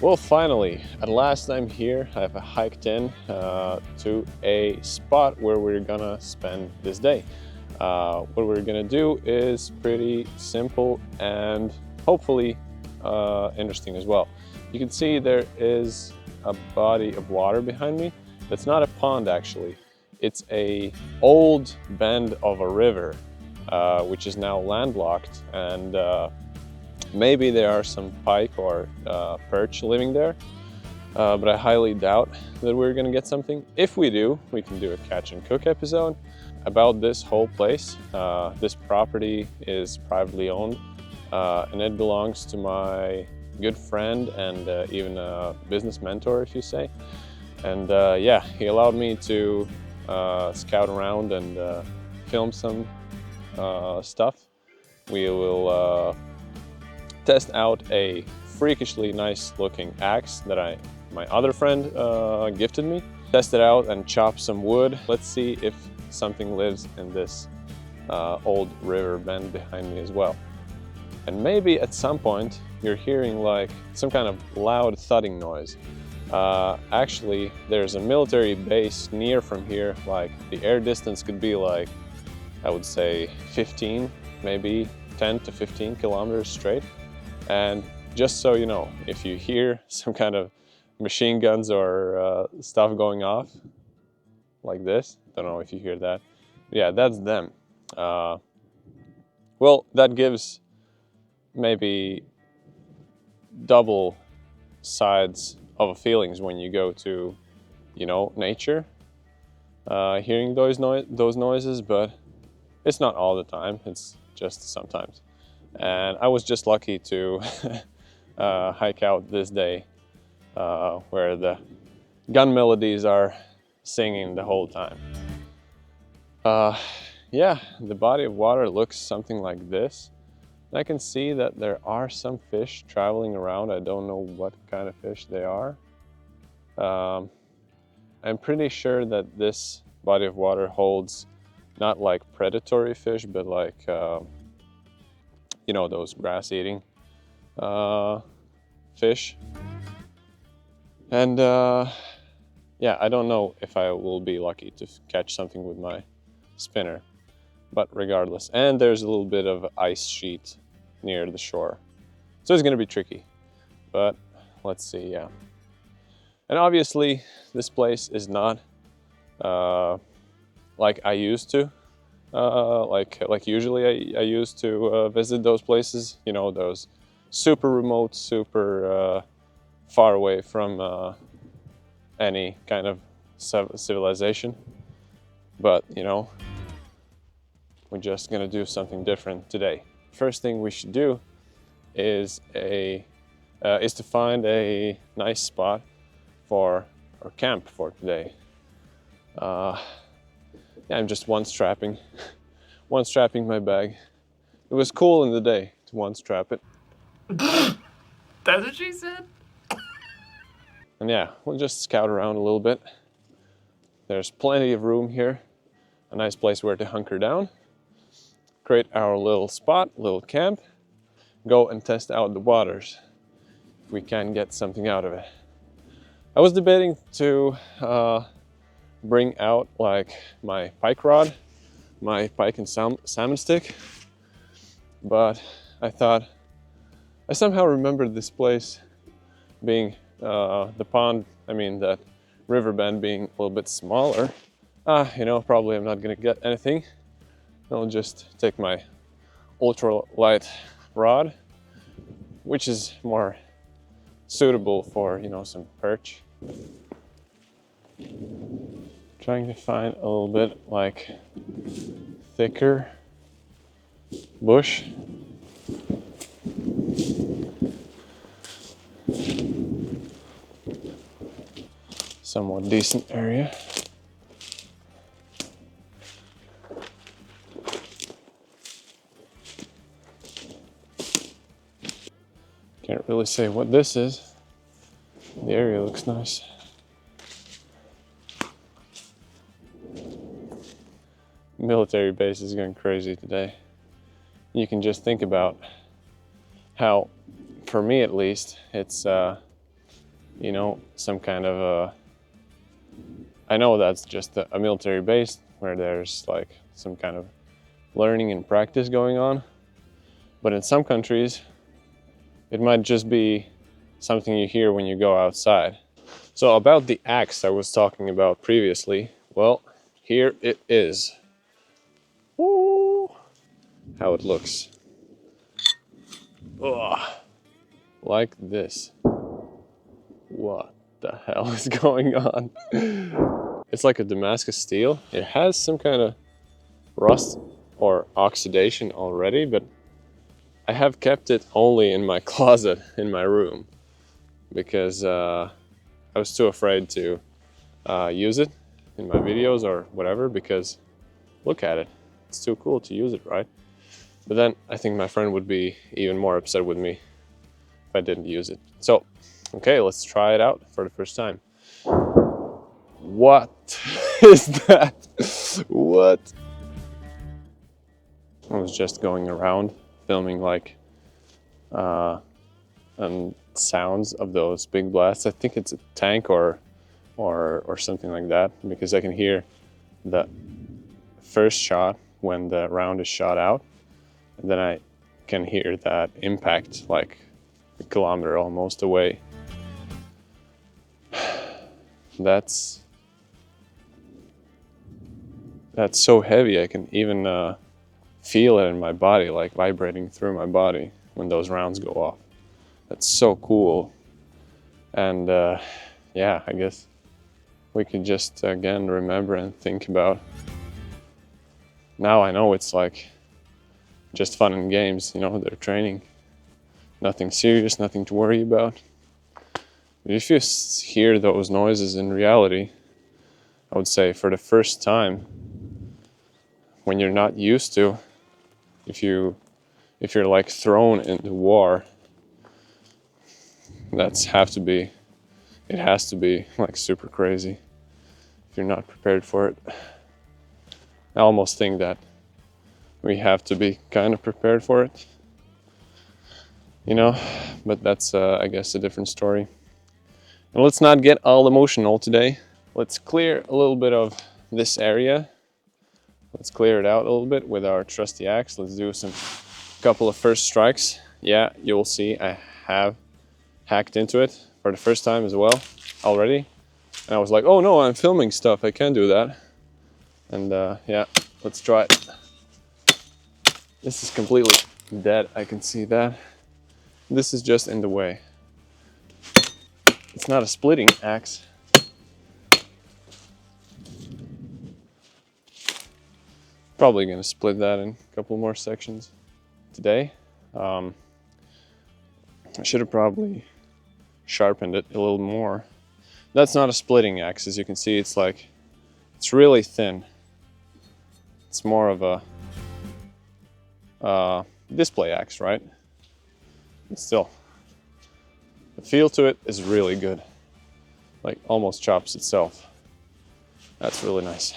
Well, finally, at last I'm here. I've hiked in to a spot where we're gonna spend this day. What we're gonna do is pretty simple and hopefully interesting as well. You can see there is a body of water behind me. That's not a pond actually. It's a old bend of a river, which is now landlocked, and maybe there are some pike or perch living there, but I highly doubt that we're gonna get something. If we do, we can do a catch and cook episode about this whole place. This property is privately owned, and it belongs to my good friend and even a business mentor, if you say. And yeah, he allowed me to scout around and film some stuff. We will test out a freakishly nice looking axe that my other friend gifted me. Test it out and chop some wood. Let's see if something lives in this old river bend behind me as well. And maybe at some point you're hearing like some kind of loud thudding noise. Actually, there's a military base near from here. Like the air distance could be like, I would say 15, maybe 10 to 15 kilometers straight. And just so you know, if you hear some kind of machine guns or stuff going off like this, don't know if you hear that. Yeah, that's them. Well, that gives maybe double sides of feelings when you go to, you know, nature, hearing those noises, but it's not all the time, it's just sometimes. And I was just lucky to hike out this day where the gun melodies are singing the whole time. Yeah, the body of water looks something like this. I can see that there are some fish traveling around. I don't know what kind of fish they are. I'm pretty sure that this body of water holds not like predatory fish, but like you know, those grass-eating fish. And yeah, I don't know if I will be lucky to catch something with my spinner, but regardless. And there's a little bit of ice sheet near the shore, so it's gonna be tricky, but let's see. Yeah, and obviously this place is not like I used to. Like usually I used to visit those places, you know, those super remote, super far away from any kind of civilization. But, you know, we're just gonna do something different today. First thing we should do is to find a nice spot for our camp for today. Yeah, I'm just one strapping my bag. It was cool in the day to one strap it. That's what she said? And yeah, we'll just scout around a little bit. There's plenty of room here. A nice place where to hunker down. Create our little spot, little camp. Go and test out the waters. If we can get something out of it. I was debating to bring out like my pike rod, my pike and salmon stick, but I thought, I somehow remembered this place being the pond, I mean that river bend being a little bit smaller. You know, probably I'm not gonna get anything. I'll just take my ultra light rod, which is more suitable for, you know, some perch. Trying to find a little bit like thicker bush. Somewhat decent area. Can't really say what this is. The area looks nice. Military base is going crazy today. You can just think about how, for me at least, it's you know, some kind of a, I know that's just a military base where there's like some kind of learning and practice going on, but in some countries it might just be something you hear when you go outside. So about the axe I was talking about previously, well, here it is. Woo! How it looks. Ugh. Like this. What the hell is going on? It's like a Damascus steel. It has some kind of rust or oxidation already, but I have kept it only in my closet in my room because I was too afraid to use it in my videos or whatever, because look at it. It's too cool to use it, right? But then I think my friend would be even more upset with me if I didn't use it. So, okay, let's try it out for the first time. What is that? What? I was just going around filming like sounds of those big blasts. I think it's a tank or something like that, because I can hear the first shot when the round is shot out, and then I can hear that impact like a kilometer almost away. That's so heavy. I can even feel it in my body, like vibrating through my body when those rounds go off. That's so cool. And yeah, I guess we could just again remember and think about, now I know it's like just fun and games, you know, they're training, nothing serious, nothing to worry about. But if you hear those noises in reality, I would say for the first time, when you're not used to, if you're like thrown into war, it has to be like super crazy if you're not prepared for it. I almost think that we have to be kind of prepared for it, you know, but that's I guess a different story. And let's not get all emotional today. Let's clear a little bit of this area. Let's clear it out a little bit with our trusty axe. Let's do some couple of first strikes. Yeah, you'll see I have hacked into it for the first time as well already. And I was like, oh no, I'm filming stuff, I can't do that. And yeah, let's try it. This is completely dead, I can see that. This is just in the way. It's not a splitting axe. Probably gonna split that in a couple more sections today. I should have probably sharpened it a little more. That's not a splitting axe, as you can see. It's really thin. It's more of a display axe, right? But still, the feel to it is really good. Like almost chops itself. That's really nice.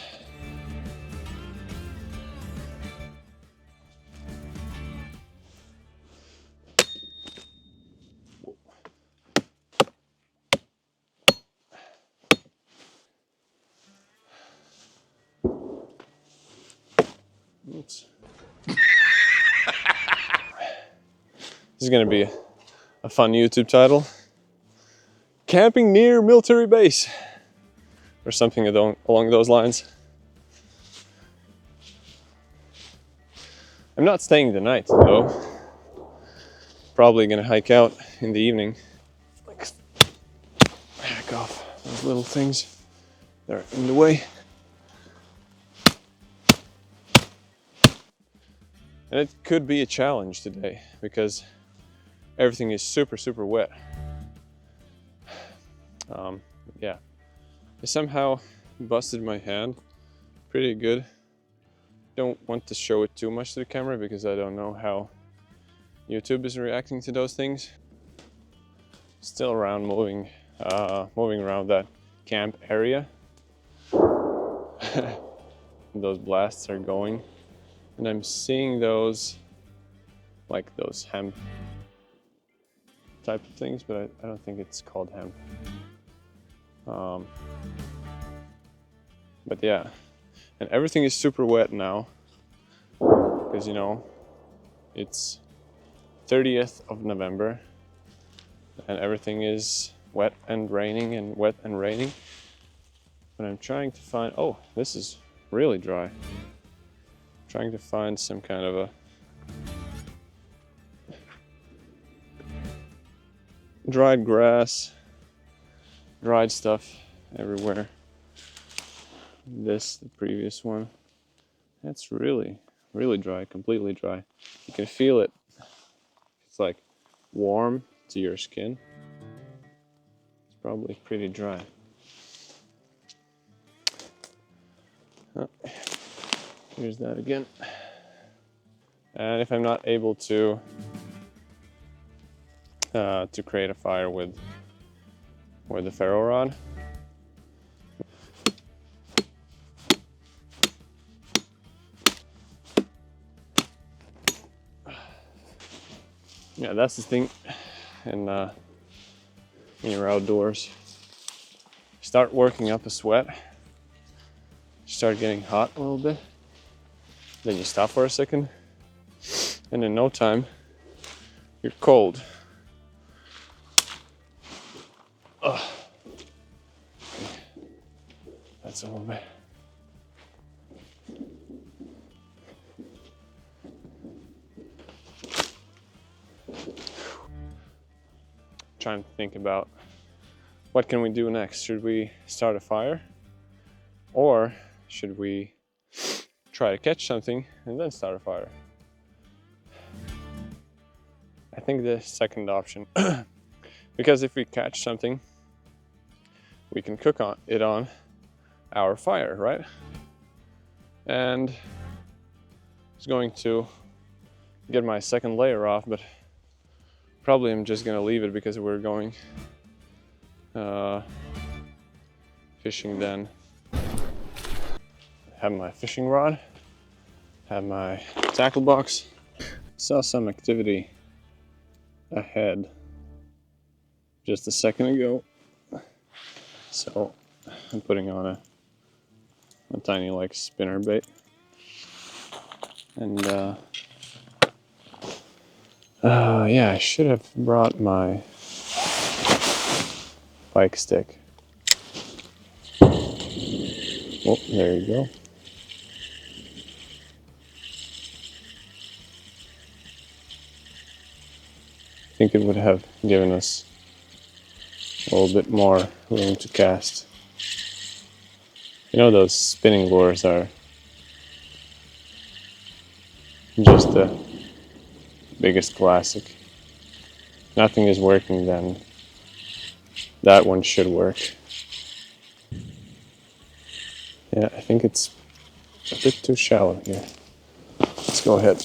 Oops. This is gonna be a fun YouTube title. Camping near military base. Or something along those lines. I'm not staying the night though. Probably gonna hike out in the evening. Like, hack off those little things that are in the way. And it could be a challenge today because everything is super, super wet. Yeah, I somehow busted my hand pretty good. Don't want to show it too much to the camera because I don't know how YouTube is reacting to those things. Still around moving around that camp area. Those blasts are going. And I'm seeing those, like those type of things, but I don't think it's called hemp. But yeah, and everything is super wet now because, you know, it's 30th of November and everything is wet and raining and wet and raining. But I'm trying to find, oh, this is really dry. I'm trying to find some kind of a dried grass, dried stuff everywhere. The previous one, that's really dry, completely dry. You can feel it. It's like warm to your skin. It's probably pretty dry. Oh, here's that again. And if I'm not able to create a fire with the ferro rod, yeah, that's the thing. And when you're outdoors, you start working up a sweat, you start getting hot a little bit, then you stop for a second, and in no time, you're cold. Ugh. That's a little bit. Trying to think about what can we do next. Should we start a fire, or should we try to catch something and then start a fire? I think the second option, because if we catch something, we can cook it on our fire, right? And it's going to get my second layer off, but probably I'm just gonna leave it because we're going fishing then. Have my fishing rod, have my tackle box. Saw some activity ahead just a second ago, so I'm putting on a tiny like spinner bait, and yeah, I should have brought my pike stick. Oh, there you go. I think it would have given us a little bit more room to cast. You know, those spinning lures are just the biggest classic. Nothing is working, then that one should work. Yeah, I think it's a bit too shallow here. Let's go ahead.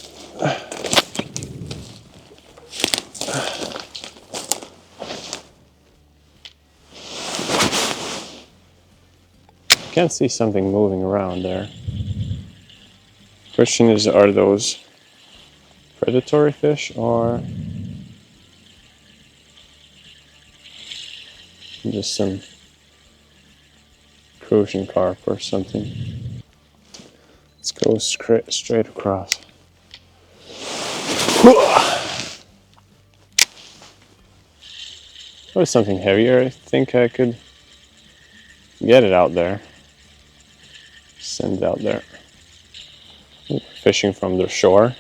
I can't see something moving around there. Question is, are those predatory fish or just some crucian carp or something? Let's go straight across. What is something heavier? I think I could get it out there. Send it out there. Fishing from the shore,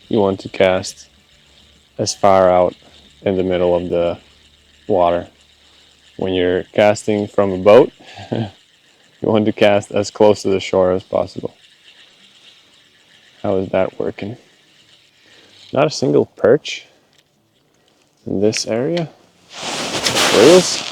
you want to cast as far out in the middle of the water. When you're casting from a boat, you want to cast as close to the shore as possible. How is that working? Not a single perch in this area. Reels?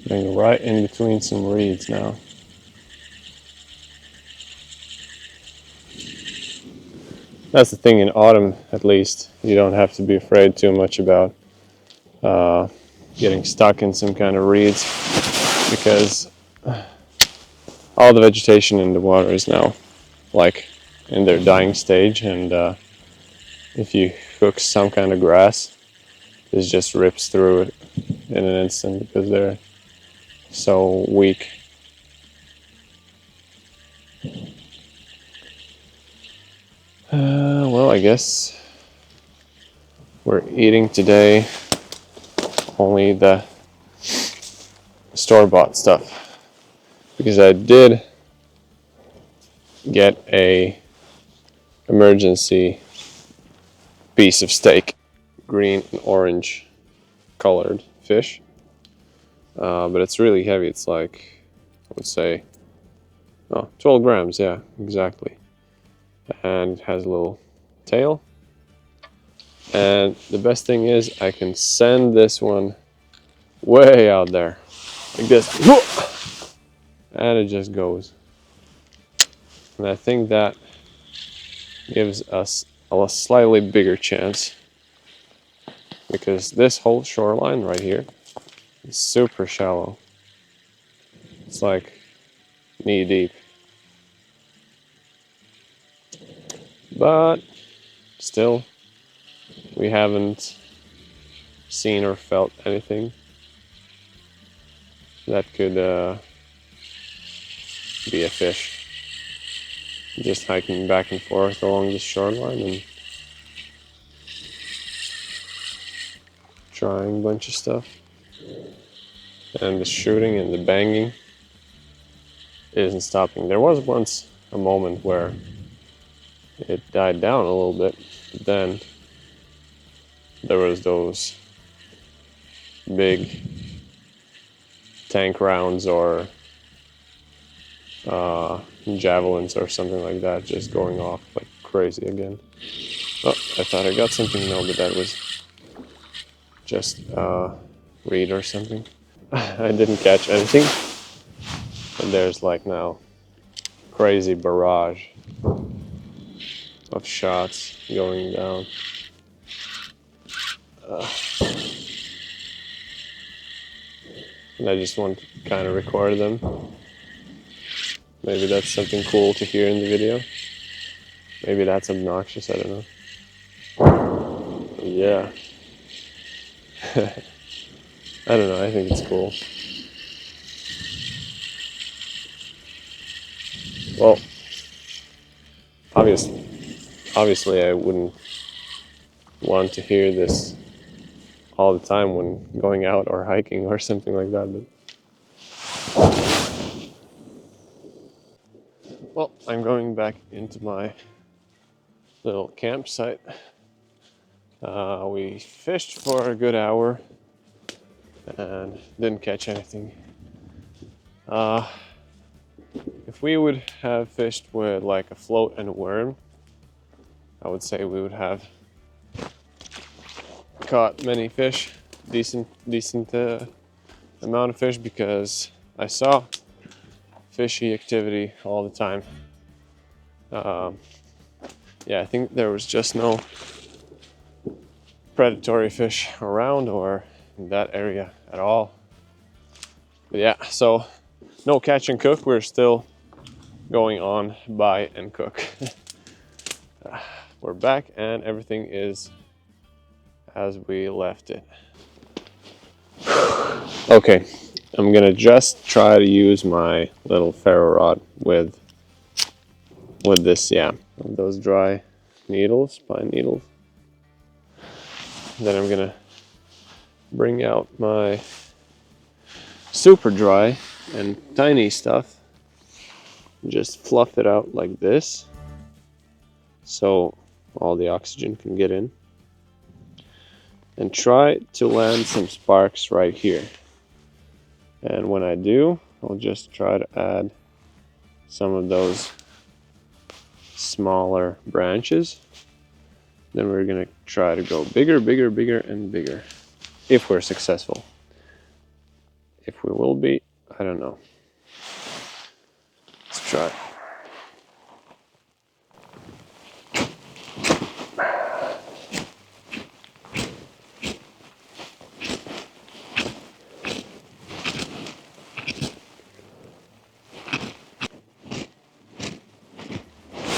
Going right in between some reeds now. That's the thing, in autumn at least, you don't have to be afraid too much about getting stuck in some kind of reeds because all the vegetation in the water is now like in their dying stage, and if you hook some kind of grass, this just rips through it in an instant because they're so weak. Well, I guess we're eating today only the store-bought stuff, because I did get a emergency piece of steak, green and orange colored fish, but it's really heavy. It's like, I would say, 12 grams, yeah, exactly. And it has a little tail. And the best thing is I can send this one way out there, like this, and it just goes. And I think that gives us a slightly bigger chance, because this whole shoreline right here is super shallow. It's like knee deep. But still, we haven't seen or felt anything that could be a fish. Just hiking back and forth along the shoreline and trying a bunch of stuff. And the shooting and the banging isn't stopping. There was once a moment where it died down a little bit, but then there was those big tank rounds or javelins or something like that just going off like crazy again. Oh, I thought I got something. No, but that was just reed or something. I didn't catch anything, and there's like now crazy barrage of shots going down. And I just want to kind of record them. Maybe that's something cool to hear in the video. Maybe that's obnoxious, I don't know. Yeah. I don't know, I think it's cool. Well, obviously I wouldn't want to hear this all the time when going out or hiking or something like that, but well, I'm going back into my little campsite. We fished for a good hour and didn't catch anything. If we would have fished with like a float and a worm, I would say we would have caught many fish, decent amount of fish, because I saw fishy activity all the time. Yeah, I think there was just no predatory fish around or in that area at all. But yeah, so no catch and cook. We're still going on buy and cook. We're back and everything is as we left it. Okay, I'm gonna just try to use my little ferro rod with this, yeah, those dry needles, pine needles. Then I'm gonna bring out my super dry and tiny stuff, just fluff it out like this so all the oxygen can get in, and try to land some sparks right here. And when I do, I'll just try to add some of those smaller branches. Then we're gonna try to go bigger, bigger, bigger, and bigger, if we're successful. If we will be, I don't know. Let's try.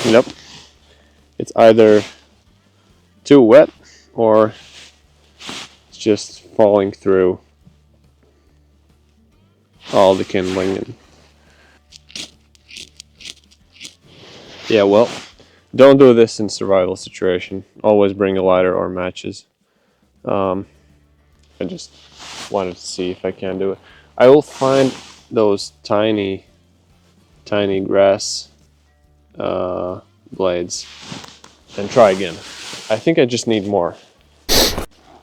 Yep. It's either too wet or it's just falling through all the kindling. And yeah, well, don't do this in survival situation. Always bring a lighter or matches. I just wanted to see if I can do it. I will find those tiny grass blades and try again. I think I just need more.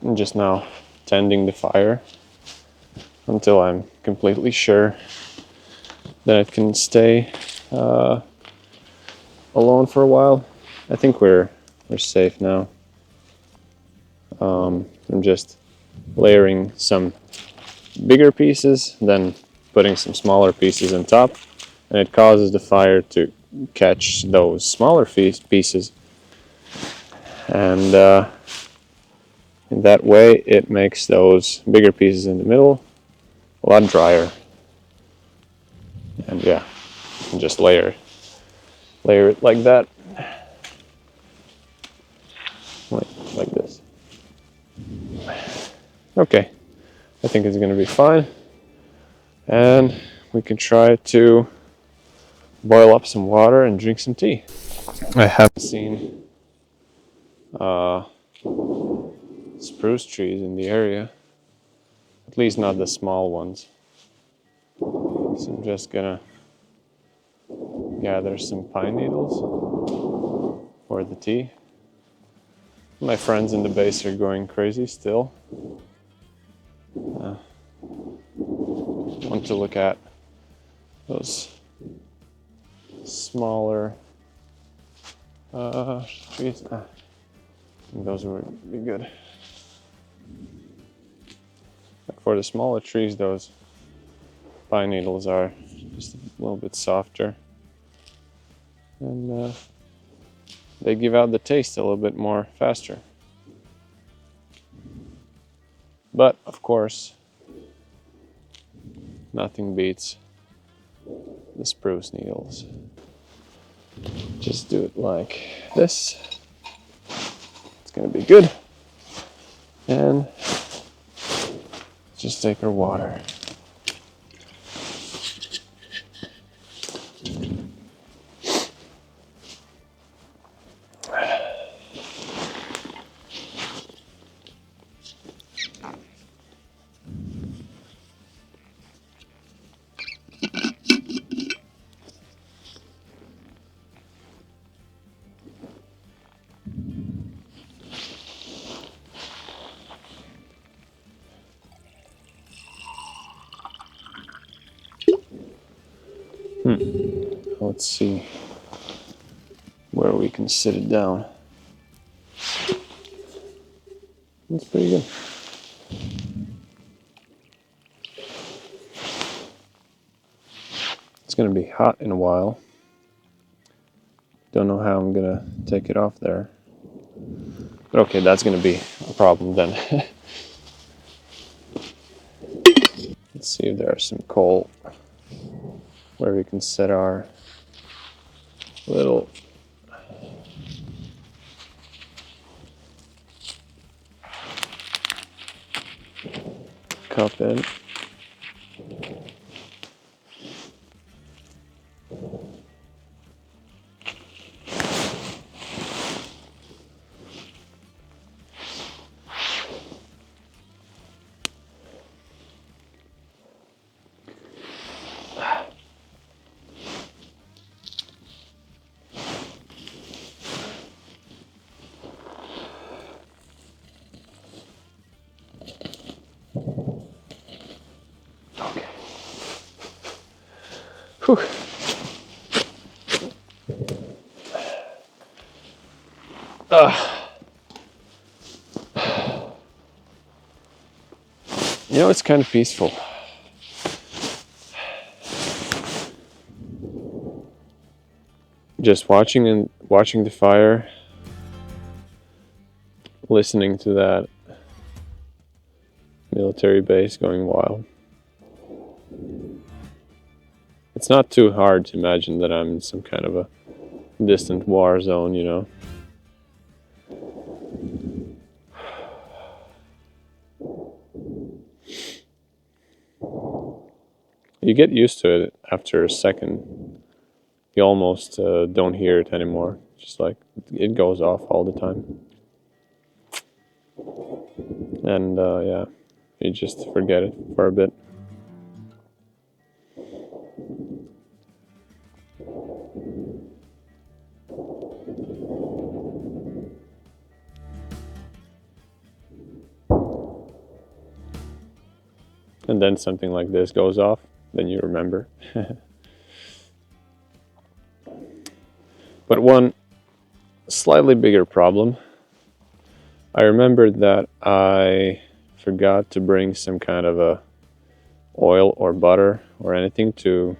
I'm just now tending the fire until I'm completely sure that it can stay alone for a while. I think we're safe now. I'm just layering some bigger pieces, then putting some smaller pieces on top, and it causes the fire to catch those smaller pieces, and in that way it makes those bigger pieces in the middle a lot drier. And yeah, and just layer it like that, like this. Okay, I think it's gonna be fine, and we can try to boil up some water and drink some tea. I haven't seen spruce trees in the area, at least not the small ones. So I'm just gonna gather some pine needles for the tea. My friends in the base are going crazy still. Want to look at those smaller trees. Those would be good. But for the smaller trees, those pine needles are just a little bit softer, and they give out the taste a little bit more faster. But of course, nothing beats the spruce needles. Just do it like this. It's gonna be good. And just take our water. Let's see where we can sit it down. That's pretty good. It's gonna be hot in a while. Don't know how I'm gonna take it off there. But okay, that's gonna be a problem then. Let's see if there's some coal where we can set our little cup in. Okay. Whew. You know, it's kind of peaceful. Just watching the fire, listening to that military base going wild. It's not too hard to imagine that I'm in some kind of a distant war zone, you know. You get used to it after a second. You almost don't hear it anymore. Just like it goes off all the time. And yeah, you just forget it for a bit. And then something like this goes off, then you remember. But one slightly bigger problem, I remembered that I forgot to bring some kind of a oil or butter or anything to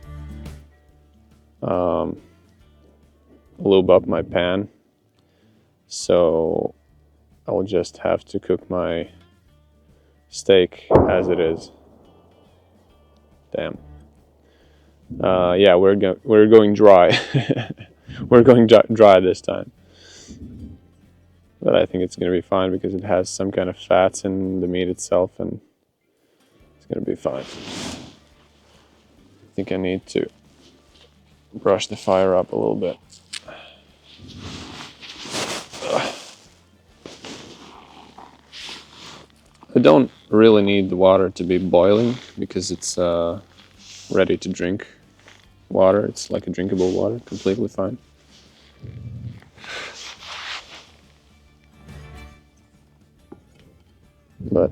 lube up my pan. So I'll just have to cook my steak as it is. Damn. Yeah, we're going dry. We're going dry this time. But I think it's going to be fine because it has some kind of fats in the meat itself, and it's going to be fine. I think I need to brush the fire up a little bit. I don't really need the water to be boiling because it's ready to drink water. It's like a drinkable water, completely fine. But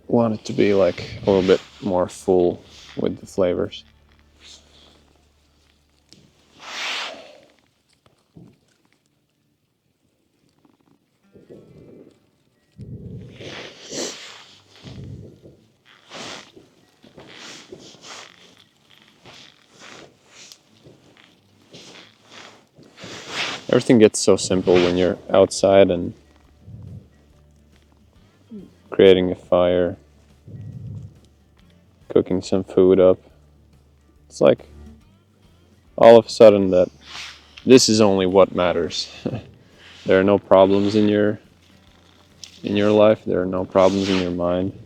want it to be like a little bit more full with the flavors. Everything gets so simple when you're outside and creating a fire, cooking some food up. It's like all of a sudden that this is only what matters. There are no problems in your life. There are no problems in your mind.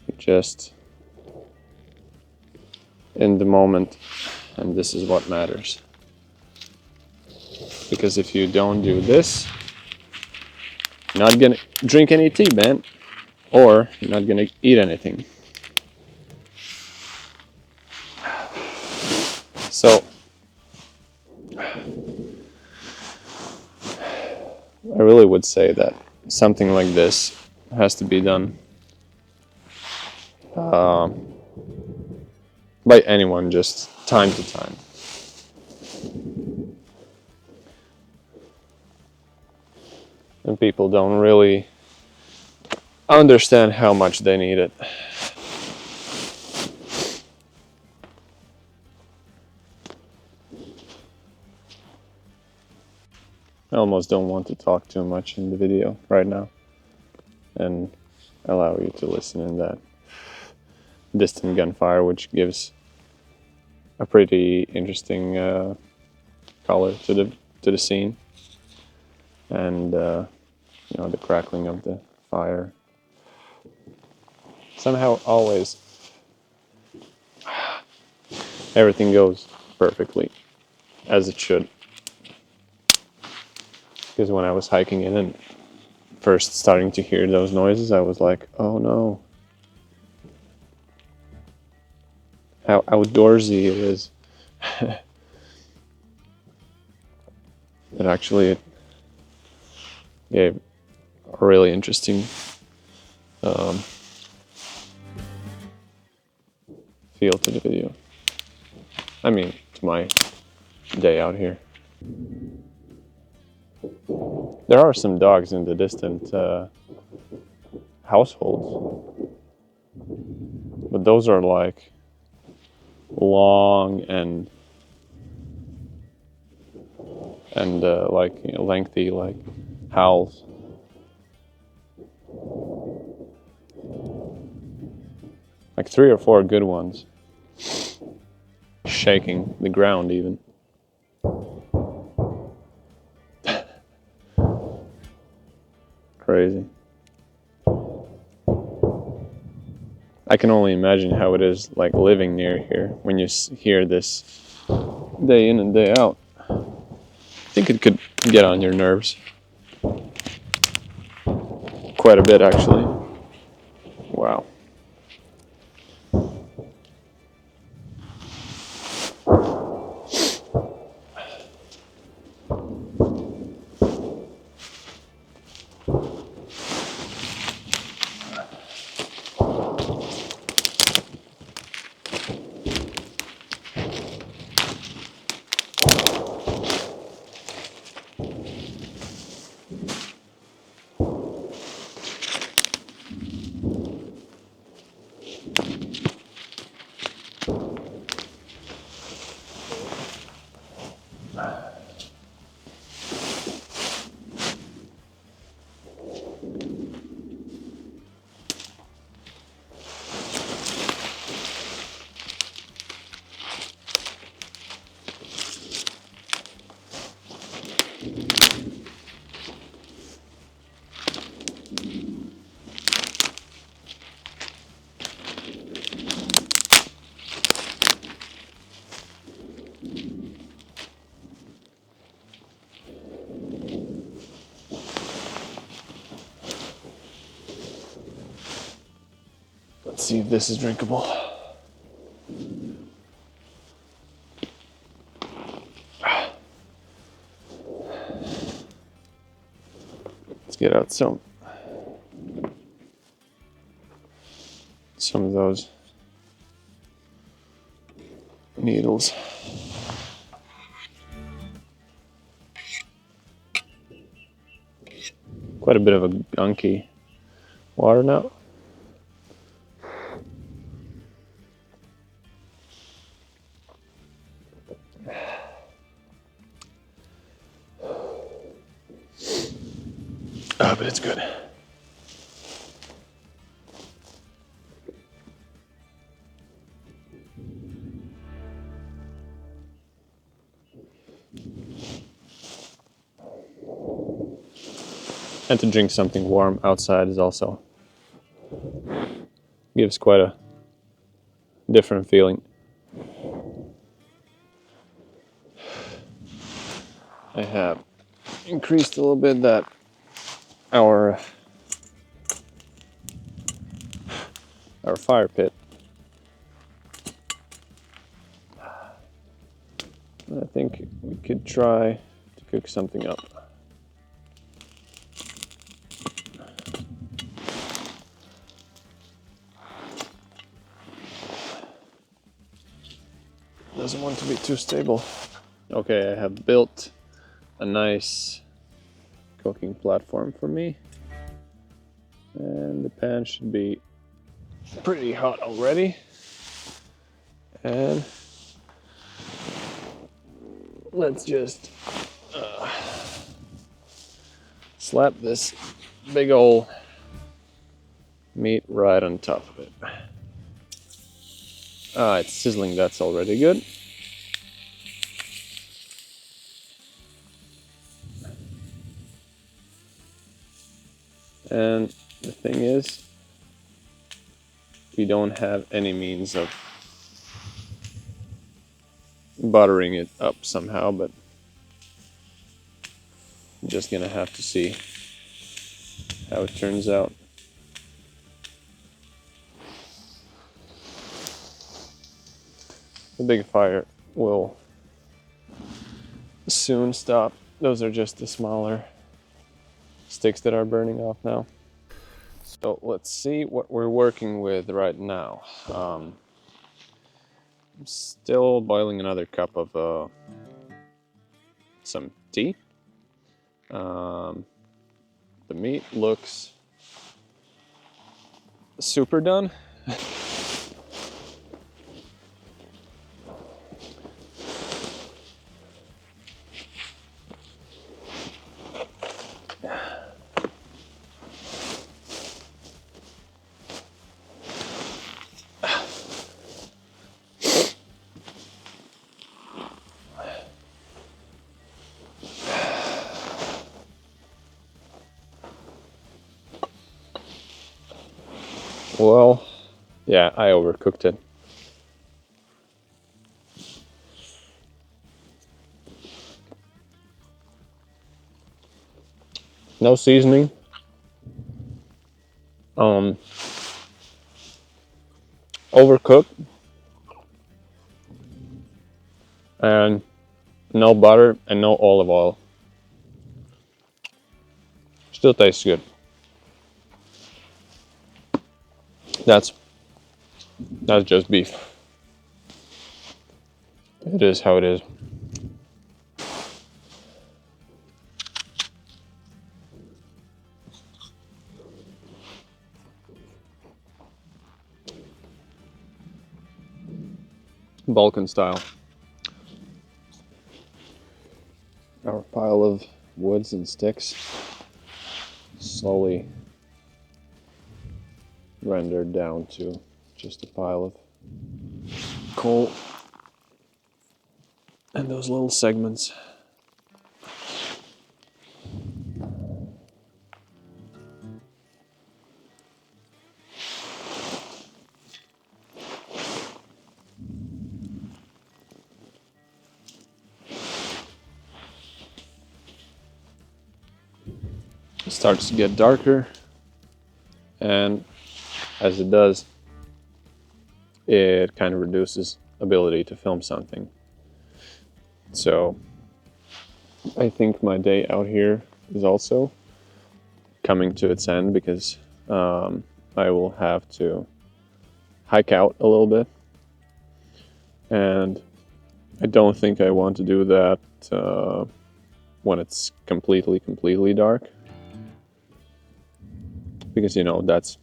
You're just in the moment, and this is what matters. Because if you don't do this, you're not gonna drink any tea, man, or you're not gonna eat anything. So I really would say that something like this has to be done by anyone, just time to time. And people don't really understand how much they need it. I almost don't want to talk too much in the video right now and allow you to listen in that distant gunfire, which gives a pretty interesting color to the scene, and you know, the crackling of the fire. Somehow, always everything goes perfectly as it should. Because when I was hiking in and first starting to hear those noises, I was like, oh no. How outdoorsy it is. But actually it gave a really interesting feel to the video. I mean, to my day out here. There are some dogs in the distant households, but those are like long and like, you know, lengthy, like howls. Like 3 or 4 good ones. shaking the ground even. Crazy. I can only imagine how it is like living near here when you hear this day in and day out. I think it could get on your nerves. Quite a bit, actually. Wow. Let's see if this is drinkable. Let's get out some of those needles. Quite a bit of a gunky water now. But it's good. And to drink something warm outside is also gives quite a different feeling. I have increased a little bit that our fire pit. I think we could try to cook something up. Doesn't want to be too stable. Okay, I have built a nice cooking platform for me. And the pan should be pretty hot already. And let's just slap this big ol' meat right on top of it. It's sizzling, that's already good. And the thing is, we don't have any means of buttering it up somehow, but I'm just gonna have to see how it turns out. The big fire will soon stop. Those are just the smaller sticks that are burning off now. So let's see what we're working with right now. I'm still boiling another cup of some tea. The meat looks super done. Well, yeah, I overcooked it. No seasoning. Overcooked. And no butter and no olive oil. Still tastes good. That's just beef. It is how it is. Balkan style. Our pile of woods and sticks slowly rendered down to just a pile of coal and those little segments. It starts to get darker, and as it does, it kind of reduces ability to film something. So I think my day out here is also coming to its end, because I will have to hike out a little bit, and I don't think I want to do that when it's completely dark, because, you know, that's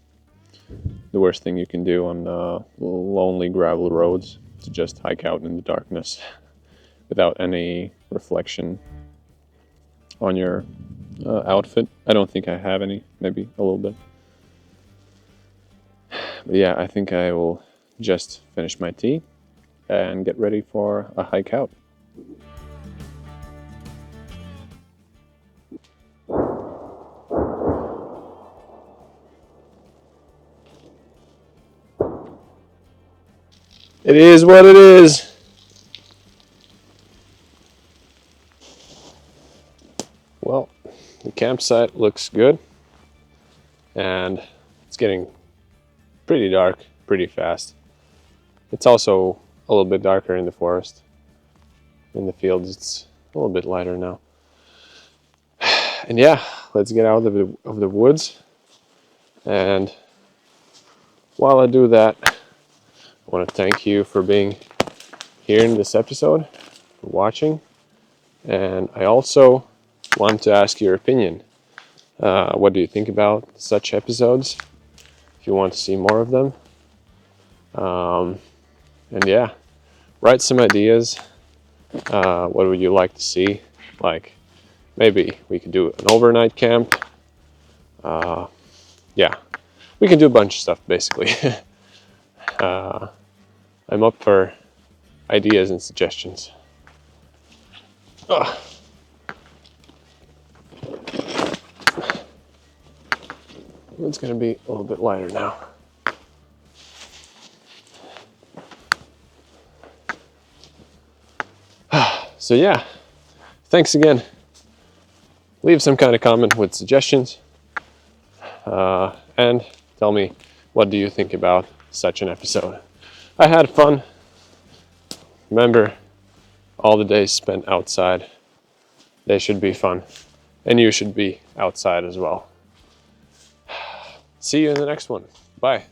the worst thing you can do on lonely gravel roads, to just hike out in the darkness without any reflection on your outfit. I don't think I have any, maybe a little bit. But yeah, I think I will just finish my tea and get ready for a hike out. It is what it is. Well, the campsite looks good, and it's getting pretty dark pretty fast. It's also a little bit darker in the forest. In the fields, it's a little bit lighter now. And yeah, let's get out of the woods. And while I do that, I want to thank you for being here in this episode, for watching. And I also want to ask your opinion. What do you think about such episodes? If you want to see more of them. And yeah, write some ideas. What would you like to see? Like, maybe we could do an overnight camp. Yeah, we can do a bunch of stuff, basically. I'm up for ideas and suggestions. Ugh. It's gonna be a little bit lighter now. So yeah, thanks again. Leave some kind of comment with suggestions, and tell me, what do you think about such an episode? I had fun. Remember, all the days spent outside, they should be fun, and you should be outside as well. See you in the next one. Bye.